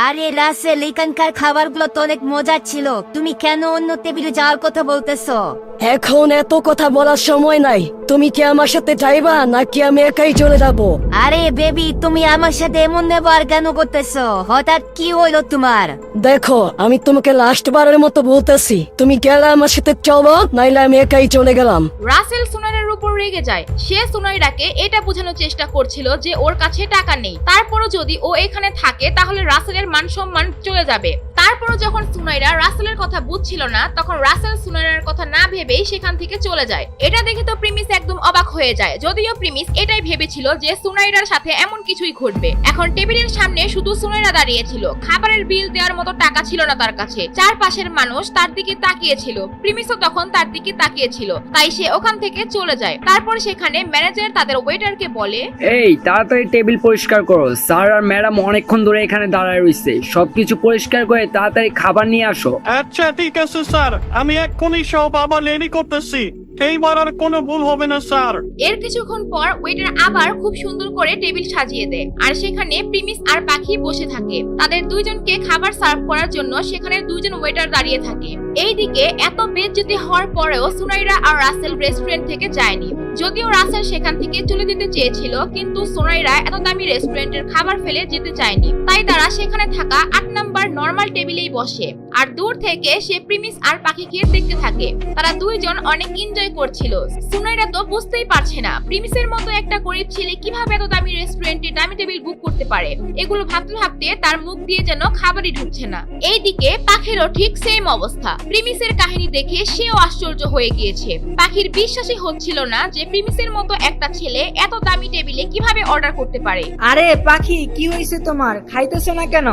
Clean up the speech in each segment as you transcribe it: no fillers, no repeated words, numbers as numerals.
আরে রাসেল, এখানকার খাবারগুলো তো অনেক মজার ছিল। তুমি কেন অন্য টেবিলে যাওয়ার কথা বলতেছো? এখন এত কথা বলার সময় নাই। তুমি কি আমার সাথে যাইবা নাকি আমি একাই চলে যাব? আরে বেবি, তুমি আমার সাথে এমন ব্যবহার কেন করতেছো? হঠাৎ কি হইলো তোমার? দেখো, আমি তোমাকে লাস্ট বারের মতো বলতেছি, তুমি গেলে আমার সাথে চলো, নাইলে আমি একাই চলে গেলাম। রাসেল সুনাইরার উপর রেগে যায়। সে সুনাইরাকে এটা বোঝানোর চেষ্টা করছিল যে ওর কাছে টাকা নেই, তারপরও যদি ও এখানে থাকে তাহলে রাসেলের মান সম্মান চলে যাবে। তারপরও যখন সুনাইরা রাসেলের কথা বুঝছিল না, তখন রাসেল সুনাইরার কথা না ভেবেই সেখান থেকে চলে যায়। এটা দেখে তো প্রিমিস একদম অবাক হয়ে যায়, যদিও প্রিমিস এটাই ভেবেছিল যে সুনাইরার সাথে এমন কিছুই ঘটবে। এখন টেবিলের সামনে শুধু সুনাইরা দাঁড়িয়ে ছিল। খাবারের বিল দেওয়ার মতো টাকা ছিল না তার কাছে। চারপাশের মানুষ তার দিকে তাকিয়েছিল, প্রিমিসও তখন তার দিকে তাকিয়েছিল, তাই সে ওখান থেকে চলে যায়। তারপর সেখানে ম্যানেজার তাদের ওয়েটারকে বলে, এই তাড়াতাড়ি টেবিল পরিষ্কার করো, স্যার আর ম্যাডাম অনেকক্ষণ ধরে এখানে দাঁড়ায় রইছে, সবকিছু পরিষ্কার করে তাড়াতাড়ি খাবার নিয়ে আসো। আচ্ছা ঠিক আছে স্যার, আমি এক্ষুনি সব আবার রেডি করতেছি। এইবার আর কোনো ভুল হবে না স্যার। এর কিছুক্ষণ পর ওয়েটার আবার খুব সুন্দর করে টেবিল সাজিয়ে দেয়, আর সেখানে প্রিমিস আর পাখি বসে থাকে। তাদের দুইজনকে খাবার সার্ভ করার জন্য সেখানে দুইজন ওয়েটার দাঁড়িয়ে থাকে। এইদিকে এত বেইজ্জতি হওয়ার পরেও সুনাইরা আর রাসেল রেস্টুরেন্ট থেকে যায়নি। যদিও রাসেল সেখান থেকে চলে যেতে চেয়েছিল, কিন্তু সুনাইরা এত দামি রেস্টুরেন্টের খাবার ফেলে যেতে চায়নি, তাই তারা সেখানে থাকা 8 নাম্বার নরমাল টেবিলেই বসে। আর দূর থেকে সে প্রিমিস আর পাখিকে দেখতে থাকে। তারা দুইজন অনেক এনজয় করছিল। সুনাইরা তো বুঝতেই পারছে না প্রিমিসের মতো একটা গরিব ছেলে কিভাবে এত দামি রেস্টুরেন্টে দামি টেবিল বুক করতে পারে। এগুলো ভাবতে ভাবতে তার মুখ দিয়ে যেন খাবারই ঢুকছে না। এইদিকে পাখিরও ঠিক সেম অবস্থা। প্রিমিসের কাহিনী দেখে সেও আশ্চর্য হয়ে গিয়েছে। পাখির বিশ্বাসই হচ্ছিল না যে প্রিমিসের মতো একটা ছেলে এত দামি টেবিলে কিভাবে অর্ডার করতে পারে। আরে পাখি, কি হয়েছে তোমার? খাইতেছো না কেন?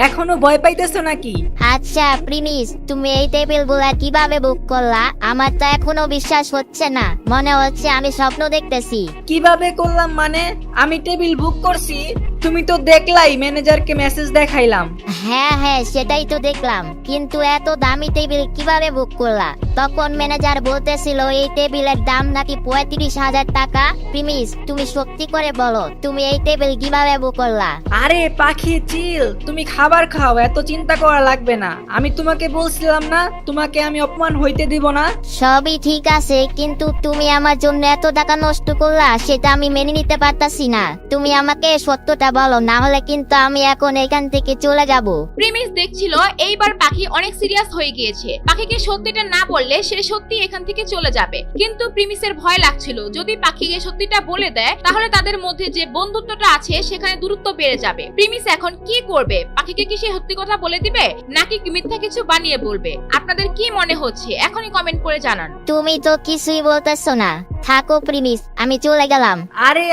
এখনো ভয় পাইতেছো নাকি? আচ্ছা প্রিমিস, তুমি এই টেবিল গুলা কিভাবে বুক করলা? আমার তো এখনো বিশ্বাস হচ্ছে না, মনে হচ্ছে আমি স্বপ্ন দেখতেছি। কিভাবে করলাম মানে? আমি টেবিল বুক করছি, তুমি তো দেখলাই, ম্যানেজারকে মেসেজ দেখাইলাম। হ্যাঁ, সেটাই তো দেখলাম, কিন্তু এত দামি টেবিল কিভাবে বুক করলা? তখন ম্যানেজার বলতেছিল এই টেবিলের দাম নাকি 35,000 টাকা। প্রিমিস, তুমি সত্যি করে বলো, তুমি এই টেবিল কিভাবে বুক করলা? আরে পাখি চিল, তুমি খাবার খাও, এত চিন্তা করা লাগবে না। আমি তোমাকে বলছিলাম না, তোমাকে আমি অপমান হইতে দিব না। সবই ঠিক আছে, কিন্তু তুমি আমার জন্য এত টাকা নষ্ট করলা, সেটা আমি মেনে নিতে পারতাছি না। তুমি আমাকে সত্যটা বলো, না হলে কিন্তু আমি এখন এখান থেকে চলে যাব। প্রিমিস দেখছিল এইবার পাখি অনেক সিরিয়াস হয়ে গিয়েছে। পাখিকে সত্যিটা না বললে সে সত্যি এখান থেকে চলে যাবে, কিন্তু প্রিমিসের ভয় লাগছিল যদি পাখিকে সত্যিটা বলে দেয় তাহলে তাদের মধ্যে যে বন্ধুত্বটা আছে সেখানে দূরত্ব বেড়ে যাবে। প্রিমিস এখন কি করবে? পাখিকে কি সে সত্যি কথা বলে দিবে নাকি মিথ্যা কিছু বানিয়ে বলবে? আপনাদের কি মনে হচ্ছে এখনই কমেন্ট করে জানান। তুমি তো কিছুই বলতেছো না, থাকো প্রিমিস, আমি চলে গেলাম। আরে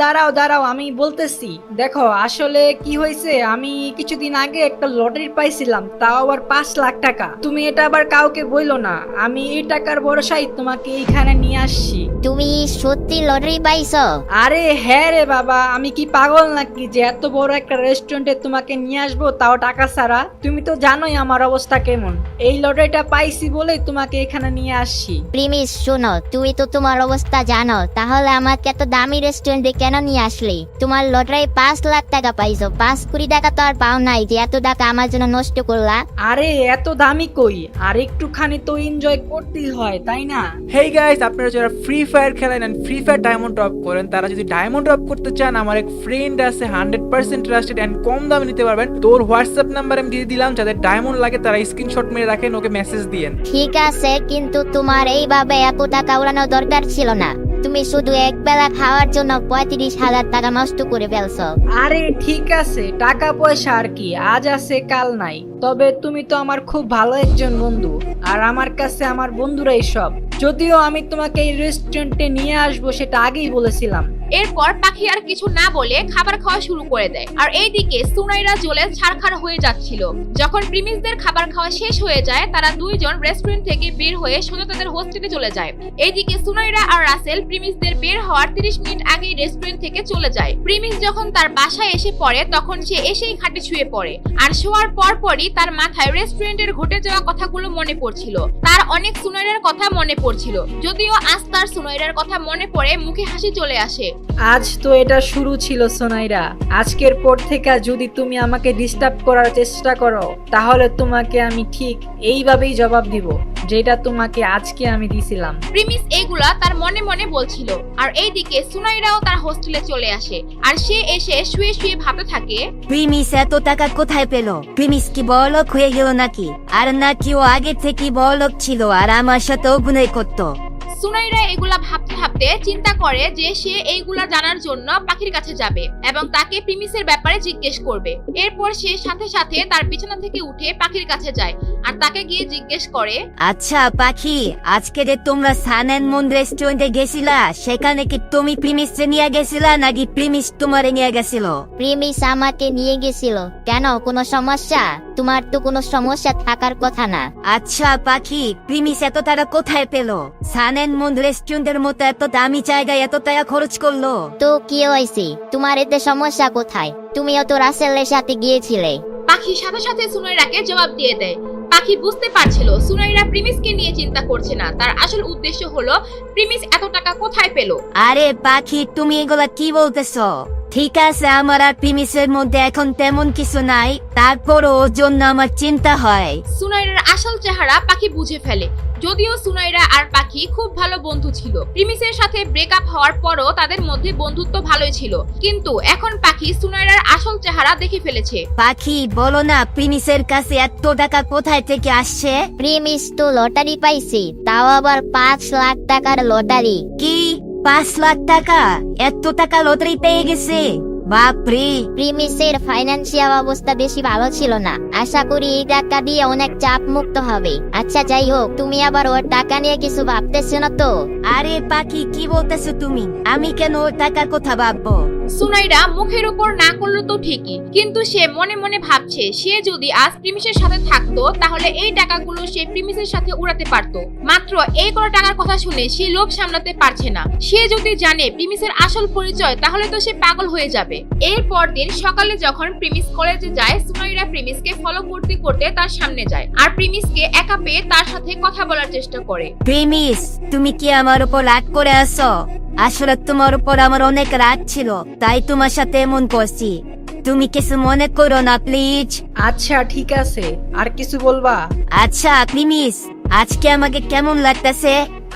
দাঁড়াও, আমি বলতেছি। দেখো আসলে কি হয়েছে, আমি কিছুদিন আগে একটা লটারি পাইছিলাম, তাও আবার 5 লাখ টাকা। তুমি এটা আবার কাউকে বইলো না, আমি এই টাকার ভরসায় তোমাকে এইখানে নিয়ে আসছি। তুমি সত্যি লটারি পাইছো? আরে হ্যাঁ রে বাবা, আমি কি পাগল নাকি যে এত বড় একটা রেস্টুরেন্টে তোমাকে নিয়ে আসবো, তাও টাকা ছাড়া? তুমি তো জানোই আমার অবস্থা কেমন। এই লটারিটা পাইছি বলে তোমাকে এখানে নিয়ে আসছি। প্রিমিস শোনো, তুমি তো তোমার অবস্থা জানো, তাহলে আমাকে এত দামি রেস্টুরেন্টে কেন নিয়ে আসলি? তোমার লটারি 5 লাখ টাকা পাইছো, 5 কোটি টাকা তো আর পাও নাই যে এত টাকা আমার জন্য নষ্ট করলা। আরে এত দামি কই, আর একটুখানি তো এনজয় করতেই হয়, তাই না? হেই গাইস, আপনারা যারা ফ্রি ফায়ার খেলেন and Free Fire diamond drop করেন, তারা যদি ডায়মন্ড ড্রপ করতে চান, আমার এক ফ্রেন্ড আছে 100% ট্রাস্টেড এন্ড কম দামে নিতে পারবেন। তোর হোয়াটসঅ্যাপ নাম্বার আমি দিয়ে দিলাম, যাদের ডায়মন্ড লাগে তারা স্ক্রিনশট মেরে রাখেন, ওকে মেসেজ দিয়েন। ঠিক আছে, কিন্তু তোমার এইভাবে এত টাকা উড়ানোর দরকার ছিল না। তুমি শুধু এক বেলা খাওয়ার জন্য 35,000 টাকা নষ্ট করে ফেলছো। আরে ঠিক আছে, টাকা পয়সা আর কি, আজ আছে কাল নাই। তবে তুমি তো আমার খুব ভালো একজন বন্ধু, আর আমার কাছে আমার বন্ধুরাই সব। যদিও আমি তোমাকে এই রেস্টুরেন্টে নিয়ে আসবো সেটা আগেই বলেছিলাম। এরপর পাখি আর কিছু না বলে খাবার খাওয়া শুরু করে দেয়। আর এইদিকে সুনাইরা জ্বলে ছারখার হয়ে যাচ্ছিল। যখন প্রিমিসদের খাবার খাওয়া শেষ হয়ে যায়, তারা দুইজন রেস্টুরেন্ট থেকে বের হয়ে সোজা তাদের হোস্টেলে চলে যায়। এইদিকে সুনাইরা আর রাসেল প্রিমিসদের বের হওয়ার 30 মিনিট আগেই রেস্টুরেন্ট থেকে চলে যায়। প্রিমিস যখন তার বাসায় এসে পড়ে তখন সে এসেই খাটে শুয়ে পড়ে, আর শোয়ার পরই তার মাথায় রেস্টুরেন্টের ঘটে যাওয়া কথাগুলো মনে পড়ছিল। তার অনেক সুনাইরার কথা মনে পড়ছিল, যদিও আজ তার সুনাইরার কথা মনে পড়ে মুখে হাসি চলে আসে। আজ তো এটা শুরু ছিল সোনাইরা। আজকের পর থেকে যদি তুমি আমাকে ডিস্টার্ব করার চেষ্টা করো তাহলে তোমাকে আমি ঠিক এইভাবেই জবাব দিব যেটা তোমাকে আজকে আমি দিছিলাম। প্রিমিস এইগুলা তার মনে মনে বলছিল, আর এইদিকে সুনাইরাও তার হোস্টেলে চলে আসে, আর সে এসে শুয়ে শুয়ে ভাবতে থাকে। প্রিমিস এত টাকা কোথায় পেল? প্রিমিস কি বড়লোক হয়ে গেল নাকি? আর নাকি ও আগে থেকে বড়লোক ছিল আর আমার সাথে অভিনয় করতো? সুনাইরা এগুলা ভাবতে ভাবতে চিন্তা করে যে সে এইগুলা জানার জন্য পাখির কাছে যাবে এবং তাকে প্রিমিসের ব্যাপারে জিজ্ঞেস করবে। এরপর সে সাথে সাথে তার বিছানা থেকে উঠে পাখির কাছে যায় আর তাকে গিয়ে জিজ্ঞেস করে, আচ্ছা পাখি, আজকে যে তোমরা সান এন্ড মুন রেস্টুরেন্টে গেছিলা, সেখানে কি তুমি প্রিমিস নিয়ে গেছিলা নাকি প্রিমিস তোমারে নিয়ে গেছিল? প্রিমিস আমাকে নিয়ে গেছিল। কেন, কোনো সমস্যা? তোমার তো কোনো সমস্যা থাকার কথা না। আচ্ছা পাখি, প্রিমিস এত টাকা কোথায় পেল? সান এন্ড মুন রেস্টুরেন্টের মতো এত দামি জায়গায় এত টাকা খরচ করলো? তো কি হয়েছে? তোমার এতে সমস্যা কোথায়? তুমিও তো রাসেলের সাথে গিয়েছিলে। পাখি সাথে সাথে সুনাইরাকে জবাব দিয়ে দেয়। পাখি বুঝতে পারছিল সুনাইরা প্রিমিসকে নিয়ে চিন্তা করছে না, তার আসল উদ্দেশ্য হলো প্রিমিস এত টাকা কোথায় পেল। আরে পাখি, তুমি এগুলা কি বলতেছো? ঠিক আছে, আমার আর প্রিমিসের মধ্যে এখন তেমন কিছু নাই, তারপরও ওর জন্য আমার চিন্তা হয়। সুনাইরার আসল চেহারা পাখি বুঝে ফেলে। যদিও সুনাইরা আর পাখি খুব ভালো বন্ধু ছিল, প্রিমিসের সাথে ব্রেকআপ হওয়ার পরও তাদের মধ্যে বন্ধুত্ব ভালোই ছিল, কিন্তু এখন পাখি সুনাইরার আসল চেহারা দেখে ফেলেছে। পাখি বলো না, প্রিমিসের কাছে এত টাকা কোথায় থেকে আসছে? প্রিমিস তো লটারি পাইছি, তাও আবার 5 লাখ টাকার লটারি। কি 5 লাখ টাকা? এত টাকা লটারি পেয়ে গেছে? বাপরে! প্রিমিসের ফাইন্যান্সিয়াল অবস্থা বেশি ভালো ছিল না। আশা করি এই টাকা দিয়ে অনেক চাপ মুক্ত হবে। আচ্ছা যাই হোক, তুমি আবার ওর টাকা নিয়ে কিছু ভাবতেছো না তো? আরে পাখি, কি বলতেছো তুমি? আমি কেন ওর টাকার কথা ভাববো? সুনাইরা মুখের উপর না করলো তো ঠিকই, কিন্তু সে মনে মনে ভাবছে সে যদি আজ প্রিমিসের সাথে থাকতো তাহলে এই টাকাগুলো সে প্রিমিসের সাথে উড়াতে পারতো। মাত্র এই কটা টাকার কথা শুনে সে লোভ সামলাতে পারছে না। সে যদি জানে প্রিমিসের আসল পরিচয় তাহলে তো সে পাগল হয়ে যাবে। এরপর দিন সকালে যখন প্রিমিস কলেজে যায়, সুনাইরা প্রিমিসকে ফলো করতে করতে তার সামনে যায় আর প্রিমিসকে একা পেয়ে তার সাথে কথা বলার চেষ্টা করে। প্রিমিস, তুমি কি আমার উপর রাগ করে আছো? আসলে তোমার উপর আমার অনেক রাগ ছিল, তাই তোমার সাথে এমন করছি। তুমি কিছু মনে করো না প্লিজ। আচ্ছা ঠিক আছে, আর কিছু বলবা? আচ্ছা প্রিমিস, আজকে আমাকে কেমন লাগতেছে?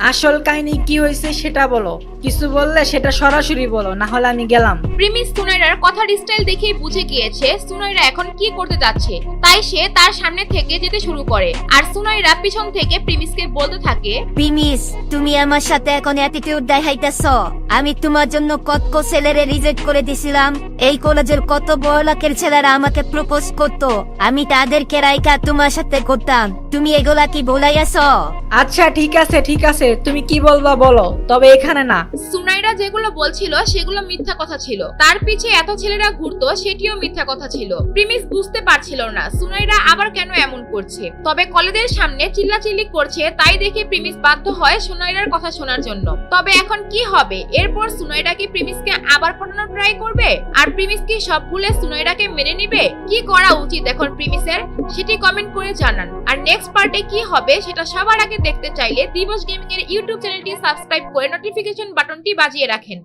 আসল কাহিনী কি হয়েছে সেটা বলো। কিছু বললে সেটা সরাসরি বলো, না হলে আমি গেলাম। প্রিমিস সুনাইরার কথার স্টাইল দেখেই বুঝে গিয়েছে সুনাইরা এখন কি করতে যাচ্ছে, তাই সে তার সামনে থেকে যেতে শুরু করে আর সুনাইরা পিছন থেকে প্রিমিসকে বলতে থাকে, প্রিমিস, তুমি আমার সাথে এখন অ্যাটিটিউড দেখাইতেছো। আমি তোমার জন্য কত ছেলেরে রিজেক্ট করে দিছিলাম। এই কলেজের কত বড় লোকের ছেলেরা আমাকে প্রপোজ করতো, আমি তাদেরকে রাইখা তোমার সাথে করতাম। তুমি এগুলা কি ভুলাইয়াছো? আচ্ছা ঠিক আছে ঠিক আছে, তুমি কি বলবা বলো, তবে এখানে না। সুনাইরা যেগুলো বলছিল সেগুলো মিথ্যা কথা ছিল, তার পিছে এত ছেলেরা ঘুরতো সেটিও মিথ্যা কথা ছিল। প্রিমিস বুঝতে পারছিল না সুনাইরা আবার কেন এমন করছে, তবে কলেজের সামনে চিল্লাচিল্লি করছে তাই দেখে প্রিমিস বাধ্য হয় সুনাইরার কথা শোনার জন্য। তবে এখন কি হবে? এরপর সুনাইরা কি প্রিমিসকে আবার পটানোর ট্রাই করবে? আর প্রিমিস কি সব ভুলে সুনাইরাকে মেনে নিবে? কি করা উচিত এখন প্রিমিসের, সেটি কমেন্ট করে জানান। আর নেক্সট পার্টে কি হবে সেটা সবার আগে দেখতে চাইলে দিবস গেমিং এর ইউটিউব চ্যানেলটি সাবস্ক্রাইব করে নোটিফিকেশন বাটনটি বাজিয়ে রাখেন।